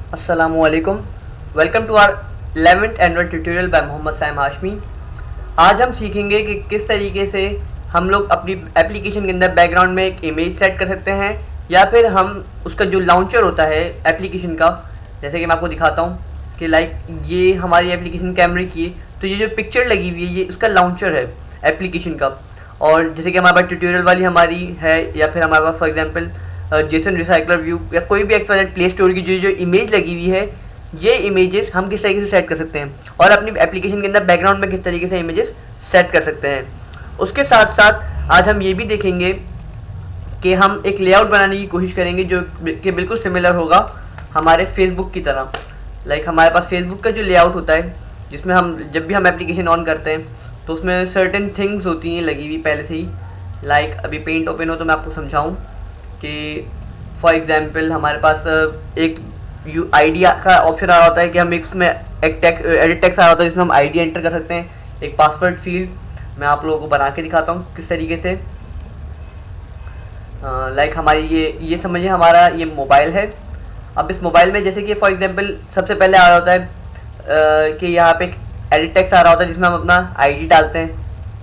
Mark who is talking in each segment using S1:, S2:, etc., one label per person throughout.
S1: अस्सलामुअलैकुम। Welcome to our 11th annual tutorial by Mohammad Sam Hashmi. आज हम सीखेंगे कि किस तरीके से हम लोग अपनी एप्लीकेशन के अंदर बैकग्राउंड में एक इमेज सेट कर सकते हैं, या फिर हम उसका जो लॉन्चर होता है एप्लीकेशन का, जैसे कि मैं आपको दिखाता हूँ कि लाइक ये हमारी एप्लीकेशन कैमरे की है, तो ये जो पिक्चर लगी हुई है ये उसका लॉन्चर है एप्लीकेशन का। और जैसे कि हमारे पास ट्यूटोरियल वाली हमारी है, या फिर हमारे पास for example JSON recycler view या कोई भी एक्सवाइजेड प्ले स्टोर की जो इमेज लगी हुई है, ये इमेजेस हम किस तरीके से सेट कर सकते हैं और अपनी एप्लीकेशन के अंदर बैकग्राउंड में किस तरीके से इमेजेस सेट कर सकते हैं। उसके साथ साथ आज हम ये भी देखेंगे कि हम एक लेआउट बनाने की कोशिश करेंगे जो कि बिल्कुल सिमिलर होगा हमारे फेसबुक की तरह। लाइक हमारे पास फेसबुक का जो लेआउट होता है, जिसमें हम जब भी हम एप्लीकेशन ऑन करते हैं तो उसमें सर्टेन थिंग्स होती हैं लगी हुई पहले से ही। लाइक अभी पेंट ओपन हो तो मैं आपको समझाऊँ कि फॉर एग्जांपल हमारे पास एक आईडी का ऑप्शन आ रहा होता है कि हम इसमें एक एडिट टेक्स्ट आ रहा होता है जिसमें हम आईडी एंटर कर सकते हैं, एक पासवर्ड फील्ड। मैं आप लोगों को बना के दिखाता हूँ किस तरीके से। लाइक हमारी ये समझिए हमारा ये मोबाइल है। अब इस मोबाइल में जैसे कि फॉर एग्जांपल सबसे पहले आ रहा होता है कि यहाँ पे एक एडिट टेक्स्ट आ रहा होता है जिसमें हम अपना आईडी डालते हैं,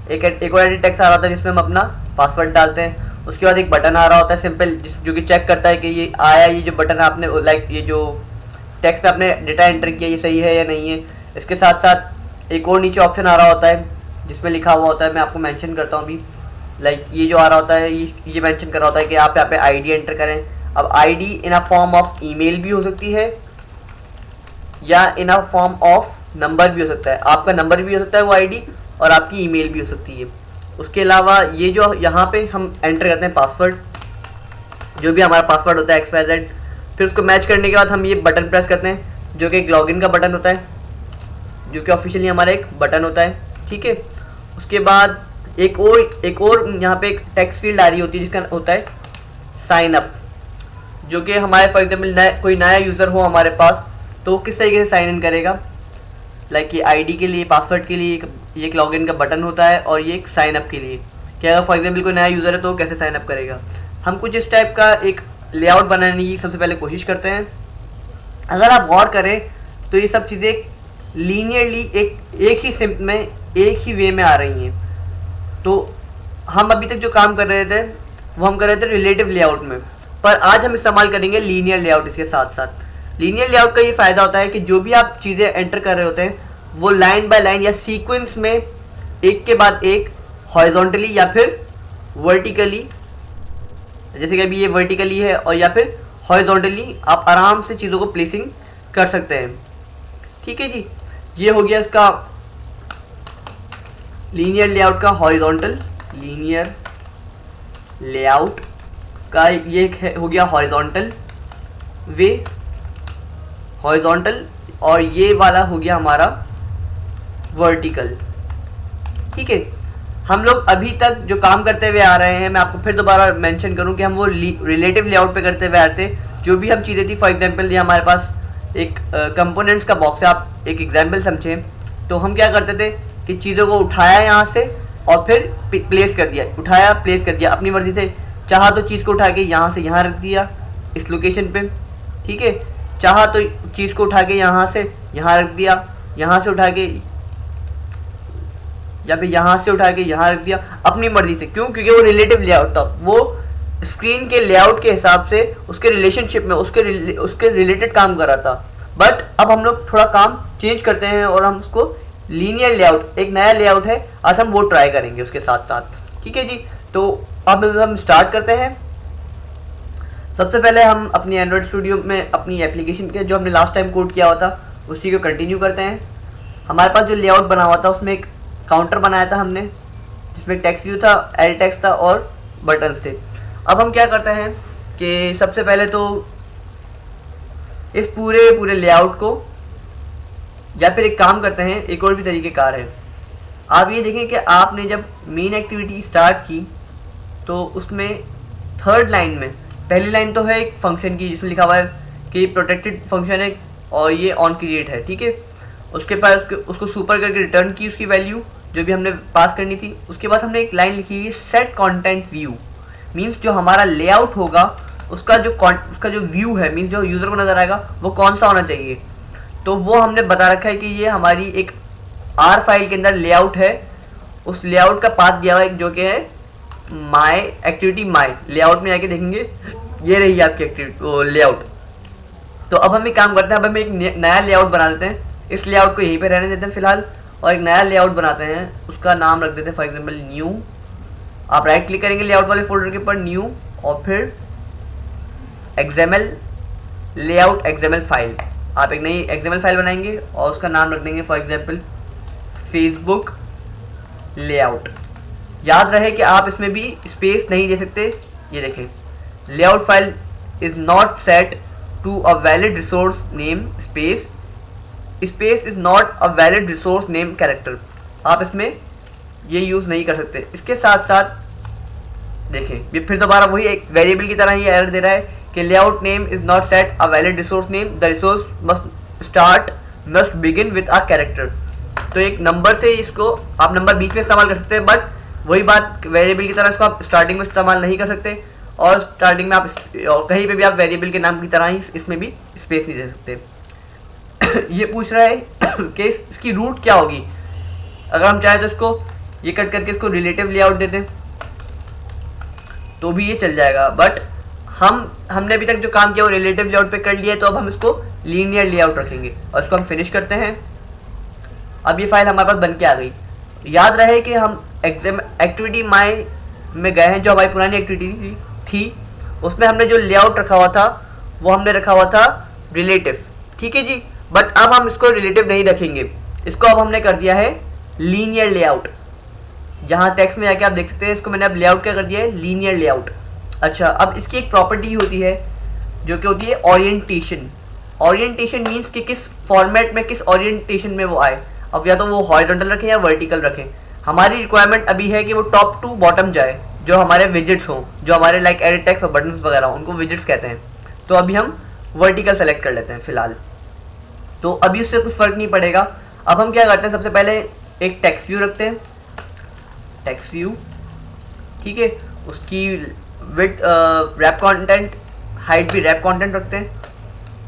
S1: एक और एडिट टेक्स्ट आ रहा होता है जिसमें हम अपना पासवर्ड डालते हैं। उसके बाद एक बटन आ रहा होता है सिंपल, जो कि चेक करता है कि ये आया, ये जो बटन है आपने लाइक ये जो टेक्स्ट में आपने डेटा एंटर किया ये सही है या नहीं है। इसके साथ साथ एक और नीचे ऑप्शन आ रहा होता है जिसमें लिखा हुआ होता है, मैं आपको मेंशन करता हूँ अभी। लाइक ये जो आ रहा होता है ये मेंशन कर रहा होता है कि आप यहाँ पे आईडी एंटर करें। अब ID in a form of email भी हो सकती है या इन अ फॉर्म ऑफ नंबर भी हो सकता है। आपका नंबर भी हो सकता है वो आईडी, और आपकी ईमेल भी हो सकती है। उसके अलावा ये जो यहाँ पे हम एंटर करते हैं पासवर्ड, जो भी हमारा पासवर्ड होता है XYZ, फिर उसको मैच करने के बाद हम ये बटन प्रेस करते हैं जो कि एक लॉगिन का बटन होता है, जो कि ऑफिशियली हमारा एक बटन होता है। ठीक है, उसके बाद एक और यहाँ पे एक टेक्स्ट फील्ड आ रही होती है जिसका होता है साइन अप, जो कि हमारे फॉर एग्जाम्पल कोई नया यूज़र हो हमारे पास तो किस तरीके से साइन इन करेगा। लाइक ये आईडी के लिए, पासवर्ड के लिए ये एक लॉगिन का बटन होता है, और ये एक साइन अप के लिए कि अगर फॉर एग्जांपल कोई नया यूज़र है तो कैसे साइन अप करेगा। हम कुछ इस टाइप का एक लेआउट बनाने की सबसे पहले कोशिश करते हैं। अगर आप गौर करें तो ये सब चीज़ें लीनियरली एक ही सिंप में एक ही वे में आ रही हैं। तो हम अभी तक जो काम कर रहे थे वो हम कर रहे थे रिलेटिव लेआउट में, पर आज हम इस्तेमाल करेंगे लीनियर लेआउट। इसके साथ साथ लीनियर लेआउट का ये फ़ायदा होता है कि जो भी आप चीज़ें एंटर कर रहे होते हैं वो लाइन बाय लाइन या सीक्वेंस में एक के बाद एक हॉरिजॉन्टली या फिर वर्टिकली, जैसे कि अभी ये वर्टिकली है, और या फिर हॉरिजॉन्टली आप आराम से चीज़ों को प्लेसिंग कर सकते हैं। ठीक है जी, ये हो गया इसका लीनियर लेआउट का हॉरिजॉन्टल, लीनियर लेआउट का ये हो गया हॉरिजॉन्टल वे, हॉरिजॉन्टल, और ये वाला हो गया हमारा वर्टिकल। ठीक है, हम लोग अभी तक जो काम करते हुए आ रहे हैं, मैं आपको फिर दोबारा मेंशन करूं कि हम वो रिलेटिव लेआउट पे करते हुए आते। जो भी हम चीज़ें थी फॉर एग्जांपल ये हमारे पास एक कंपोनेंट्स का बॉक्स है, आप एक एग्जांपल समझें तो हम क्या करते थे कि चीज़ों को उठाया यहाँ से और फिर प्लेस कर दिया, उठाया प्लेस कर दिया अपनी मर्जी से। चाहा तो चीज़ को उठा के यहाँ से यहाँ रख दिया इस लोकेशन पे, ठीक है, चाहा तो चीज़ को उठा के यहाँ से यहाँ रख दिया, यहाँ से उठा के या फिर यहाँ से उठा के यहाँ रख दिया अपनी मर्जी से। क्यों? क्योंकि वो रिलेटिव लेआउट था, वो स्क्रीन के लेआउट के हिसाब से उसके रिलेशनशिप में उसके रिलेटेड काम कर रहा था। बट अब हम लोग थोड़ा काम चेंज करते हैं और हम उसको लीनियर लेआउट, एक नया लेआउट है, आज हम वो ट्राई करेंगे उसके साथ साथ। ठीक है जी, तो अब हम स्टार्ट करते हैं। सबसे पहले हम अपनी एंड्रॉइड स्टूडियो में अपनी एप्लीकेशन के जो हमने लास्ट टाइम कोड किया हुआ था उसी को कंटिन्यू करते हैं। हमारे पास जो लेआउट बना हुआ था उसमें एक काउंटर बनाया था हमने, जिसमें टेक्स्ट व्यू था, एड टेक्स्ट था और बटन्स थे। अब हम क्या करते हैं कि सबसे पहले तो इस पूरे लेआउट को, या फिर एक काम करते हैं, एक और भी तरीक़ेकार है। आप ये देखें कि आपने जब मेन एक्टिविटी स्टार्ट की तो उसमें थर्ड लाइन में, पहली लाइन तो है एक फंक्शन की जिसमें लिखा हुआ है कि प्रोटेक्टेड फंक्शन है और ये ऑन क्रिएट है। ठीक है, उसके बाद उसको सुपर करके रिटर्न की उसकी वैल्यू जो भी हमने पास करनी थी। उसके बाद हमने एक लाइन लिखी हुई है सेट कंटेंट व्यू, मींस जो हमारा लेआउट होगा उसका जो व्यू है, मीन्स जो यूज़र को नज़र आएगा वो कौन सा होना चाहिए। तो वो हमने बता रखा है कि ये हमारी एक आर फाइल के अंदर लेआउट है। उस लेआउट का पाथ दिया हुआ है जो कि है माई एक्टिविटी माई। लेआउट में जाके देखेंगे ये रही आपकी एक्टिविटी लेआउट। तो अब हम एक काम करते हैं, अब हम एक नया लेआउट बना लेते हैं। इस लेआउट को यहीं पे रहने देते हैं फिलहाल, और एक नया लेआउट बनाते हैं, उसका नाम रख देते हैं फॉर एग्जांपल न्यू। आप राइट क्लिक करेंगे लेआउट वाले फोल्डर के ऊपर, न्यू, और फिर एक्सएमएल लेआउट एक्सएमएल फाइल। आप एक नई एक्सएमएल फाइल बनाएंगे और उसका नाम रख देंगे फॉर एग्जांपल फेसबुक लेआउट। याद रहे कि आप इसमें भी स्पेस नहीं दे सकते। ये देखें, layout file is not set to a valid resource name space, space is not a valid resource name character. आप इसमें ये यूज़ नहीं कर सकते। इसके साथ साथ देखें, ये फिर दोबारा वही एक वेरिएबल की तरह ही एरर दे रहा है कि layout name is not set a valid resource name, the resource must begin with a character. तो एक नंबर से इसको आप नंबर बीच में इस्तेमाल कर सकते हैं, बट वही बात वेरिएबल की तरह इसको आप स्टार्टिंग में इस्तेमाल नहीं कर सकते, और स्टार्टिंग में आप और कहीं पे भी आप वेरिएबल के नाम की तरह ही इसमें भी स्पेस नहीं दे सकते। ये पूछ रहा है कि इसकी रूट क्या होगी। अगर हम चाहें तो इसको ये कट करके इसको रिलेटिव लेआउट देते हैं तो भी ये चल जाएगा, बट हमने अभी तक जो काम किया वो रिलेटिव लेआउट पे कर लिया है, तो अब हम इसको लीनियर लेआउट रखेंगे और इसको हम फिनिश करते हैं। अब ये फाइल हमारे पास बन के आ गई। याद रहे कि हम एक्टिविटी माई में गए हैं, जो हमारी पुरानी एक्टिविटी थी उसमें हमने जो लेआउट रखा हुआ था वो हमने रखा हुआ था रिलेटिव, ठीक है जी। बट अब हम इसको रिलेटिव नहीं रखेंगे, इसको अब हमने कर दिया है लीनियर लेआउट। यहाँ टेक्स्ट में जाके आप देख सकते हैं, इसको मैंने अब लेआउट क्या कर दिया है, लीनियर लेआउट। अच्छा, अब इसकी एक प्रॉपर्टी होती है जो कि होती है ओरिएंटेशन। ओरिएंटेशन मीन्स कि किस फॉर्मेट में, किस ओरिएंटेशन में वो आए। अब या तो वो हॉरिजॉन्टल रखें या वर्टिकल रखें। हमारी रिक्वायरमेंट अभी है कि वो टॉप टू बॉटम जाए, जो हमारे विजिट्स हों, जो हमारे लाइक एडिट टेक्स्ट और बटन्स वगैरह उनको विजिट्स कहते हैं। तो अभी हम वर्टिकल सेलेक्ट कर लेते हैं फिलहाल, तो अभी उससे कुछ फर्क नहीं पड़ेगा। अब हम क्या करते हैं, सबसे पहले एक टेक्स्ट व्यू रखते हैं, टेक्स्ट व्यू, ठीक है। उसकी विड्थ रैप कंटेंट, हाइट भी रैप कंटेंट रखते हैं।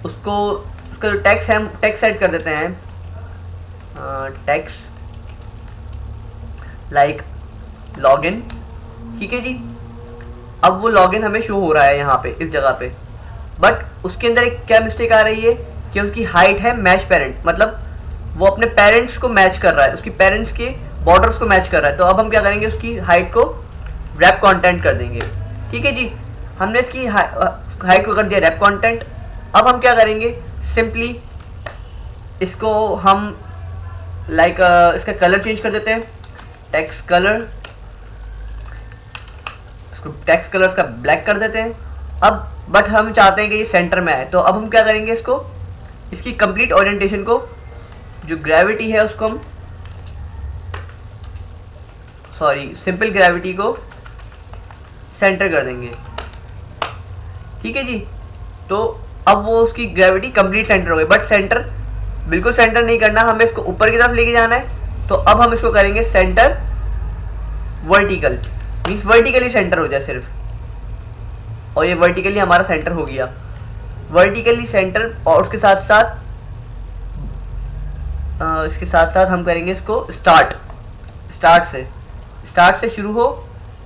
S1: उसको उसका जो टेक्स्ट है हम टेक्स्ट सेट कर देते हैं, टेक्स्ट लाइक लॉगिन, ठीक है जी। अब वो लॉगिन हमें शो हो रहा है यहाँ पे इस जगह पे, बट उसके अंदर एक क्या मिस्टेक आ रही है कि उसकी हाइट है मैच पेरेंट, मतलब वो अपने पेरेंट्स को मैच कर रहा है, उसकी पेरेंट्स के बॉर्डर्स को मैच कर रहा है। तो अब हम क्या करेंगे, उसकी हाइट को रैप कंटेंट कर देंगे, ठीक है जी। हमने इसकी हाइट को कर दिया रैप कंटेंट। अब हम क्या करेंगे, सिंपली इसको हम लाइक इसका कलर चेंज कर देते हैं, टेक्स्ट कलर, इसको टेक्स्ट कलर का ब्लैक कर देते हैं। अब बट हम चाहते हैं कि ये सेंटर में आए, तो अब हम क्या करेंगे, इसको इसकी कंप्लीट ओरिएंटेशन को, जो ग्रेविटी है उसको हम सिंपल ग्रेविटी को सेंटर कर देंगे, ठीक है जी। तो अब वो उसकी ग्रेविटी कंप्लीट सेंटर हो गई, बट सेंटर बिल्कुल सेंटर नहीं करना, हमें इसको ऊपर की तरफ लेके जाना है। तो अब हम इसको करेंगे centre vertical, means vertically centre हो जाए सिर्फ, और ये वर्टिकली हमारा सेंटर हो गया, वर्टिकली सेंटर। और उसके साथ साथ हम करेंगे इसको स्टार्ट से शुरू हो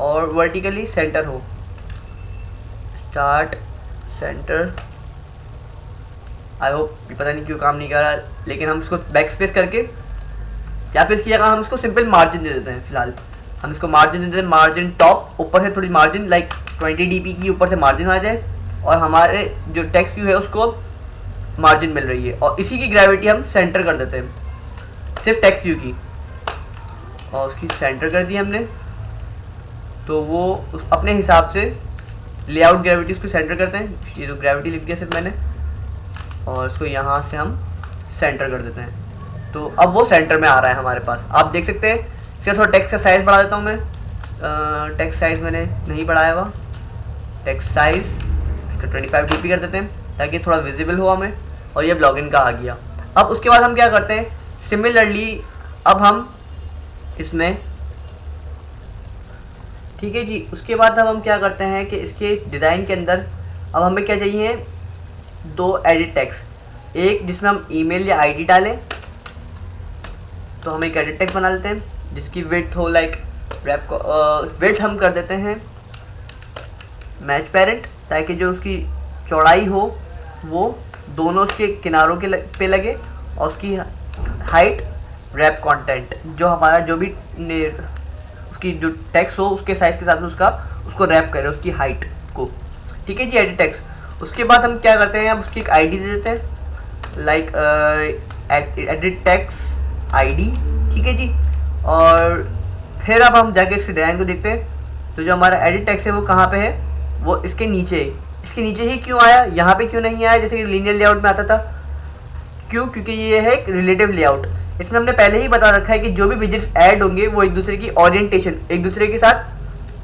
S1: और वर्टिकली सेंटर हो, स्टार्ट सेंटर। आई होप, पता नहीं क्यों काम नहीं कर रहा, लेकिन हम इसको बैक स्पेस करके या फिर इसकी जगह हम इसको सिंपल मार्जिन दे देते हैं। फिलहाल हम इसको मार्जिन दे देते हैं, मार्जिन टॉप, ऊपर से थोड़ी मार्जिन लाइक 20 dp की ऊपर से मार्जिन आ जाए, और हमारे जो टेक्स्ट व्यू है उसको मार्जिन मिल रही है। और इसी की ग्रेविटी हम सेंटर कर देते हैं, सिर्फ टेक्स्ट व्यू की, और उसकी सेंटर कर दी हमने। तो वो अपने हिसाब से लेआउट ग्रेविटी उसको सेंटर करते हैं, ये जो ग्रेविटी लिख दिया सिर्फ मैंने, और इसको यहाँ से हम सेंटर कर देते हैं। तो अब वो सेंटर में आ रहा है हमारे पास, आप देख सकते हैं। इसका थोड़ा टेक्स्ट का साइज़ बढ़ा देता हूँ मैं, टेक्स्ट साइज़ मैंने नहीं बढ़ाया हुआ, टेक्स्ट साइज़ इसका 25 dp कर देते हैं ताकि थोड़ा विजिबल हो हमें, और ये ब्लॉगिन का आ गया। अब उसके बाद हम क्या करते हैं, सिमिलरली अब हम इसमें, ठीक है जी, उसके बाद अब हम क्या करते हैं कि इसके डिज़ाइन के अंदर अब हमें क्या चाहिए, 2 एडिट टेक्स्ट, एक जिसमें हम ईमेल या आईडी डालें, तो हम एक एडिट टेक्स्ट बना लेते हैं जिसकी विड्थ हो लाइक रैप को विड्थ हम कर देते हैं मैच पेरेंट, ताकि जो उसकी चौड़ाई हो वो दोनों उसके किनारों के पे लगे, और उसकी हाइट रैप कंटेंट जो हमारा जो भी उसकी जो टेक्स्ट हो उसके साइज के साथ उसको रैप करे उसकी हाइट को। ठीक है जी, एडिट टेक्स्ट। उसके बाद हम क्या करते हैं, अब उसकी एक आईडी दे देते हैं लाइक एडिट टेक्स्ट आईडी। ठीक है जी, और फिर अब हम जाके इसके डिज़ाइन को देखते हैं। तो जो हमारा एडिट टेक्स्ट है वो कहाँ पे है, वो इसके नीचे ही क्यों आया, यहाँ पे क्यों नहीं आया जैसे कि लीनियर लेआउट में आता था। क्यों, क्योंकि ये है एक रिलेटिव लेआउट। इसमें हमने पहले ही बता रखा है कि जो भी विजेट्स ऐड होंगे वो एक दूसरे की ओरिएंटेशन, एक दूसरे के साथ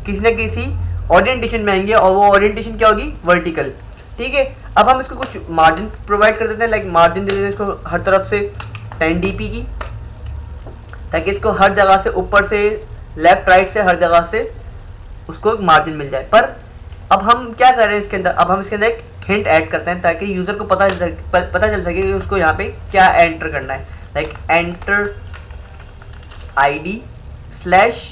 S1: किसी न किसी ओरिएंटेशन में आएंगे, और वो ओरिएंटेशन क्या होगी, वर्टिकल। ठीक है, अब हम इसको कुछ मार्जिन प्रोवाइड कर देते हैं, लाइक मार्जिन दे देते हैं इसको हर तरफ से 10 dp की, ताकि इसको हर जगह से ऊपर से लेफ्ट राइट से हर जगह से उसको एक मार्जिन मिल जाए। पर अब हम क्या कर रहे हैं इसके अंदर, अब हम इसके अंदर एक हिंट ऐड करते हैं ताकि यूज़र को पता चल सके कि उसको यहाँ पे क्या एंटर करना है, like enter ID slash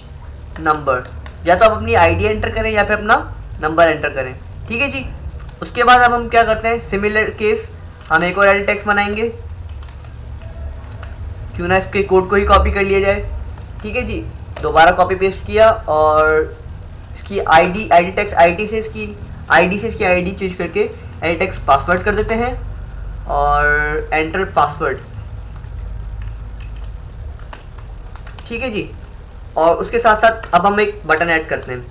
S1: number, या तो आप अपनी आईडी एंटर करें या फिर अपना नंबर एंटर करें। ठीक है जी, उसके बाद अब हम क्या करते हैं, सिमिलर केस हम एक और एडिट टेक्स्ट बनाएंगे, क्यों ना इसके कोड को ही कॉपी कर लिया जाए। ठीक है जी, दोबारा कॉपी पेस्ट किया और इसकी आईडी टेक्स्ट आईडी से इसकी आईडी चेंज करके एडिट टेक्स्ट पासवर्ड कर देते हैं और एंटर पासवर्ड। ठीक है जी, और उसके साथ साथ अब हम एक बटन ऐड करते हैं,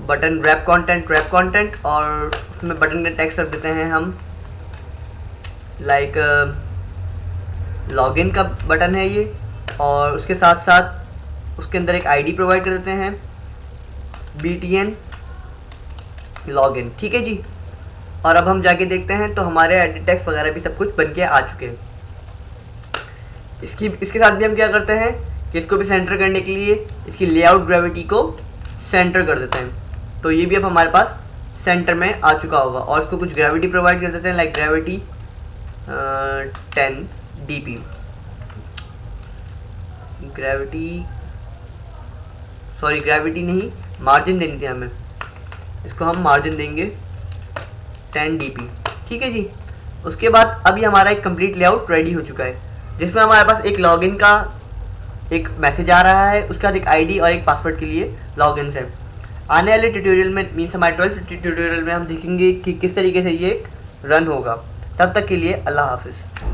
S1: बटन रैप कंटेंट, और उसमें बटन का टेक्स्ट रख देते हैं हम लाइक लॉगिन का बटन है ये, और उसके साथ साथ उसके अंदर एक आईडी प्रोवाइड कर देते हैं btn लॉगिन। ठीक है जी, और अब हम जाके देखते हैं तो हमारे एडिट टेक्स्ट वगैरह भी सब कुछ बन के आ चुके हैं। इसके साथ भी हम क्या करते हैं कि इसको भी सेंटर करने के लिए इसकी लेआउट ग्रेविटी को सेंटर कर देते हैं, तो ये भी अब हमारे पास सेंटर में आ चुका होगा। और इसको कुछ ग्रेविटी प्रोवाइड कर देते हैं लाइक ग्रेविटी 10 dp, ग्रेविटी नहीं, मार्जिन देनी थी हमें, इसको हम मार्जिन देंगे 10 dp। ठीक है जी, उसके बाद अभी हमारा एक कंप्लीट लेआउट रेडी हो चुका है, जिसमें हमारे पास एक लॉगिन का एक मैसेज आ रहा है, उसके बाद एक आईडी और एक पासवर्ड के लिए लॉगिन है। आने वाले ट्यूटोरियल में मीन्स हमारे 12th ट्यूटोरियल में हम देखेंगे कि किस तरीके से ये रन होगा। तब तक के लिए अल्लाह हाफिज़।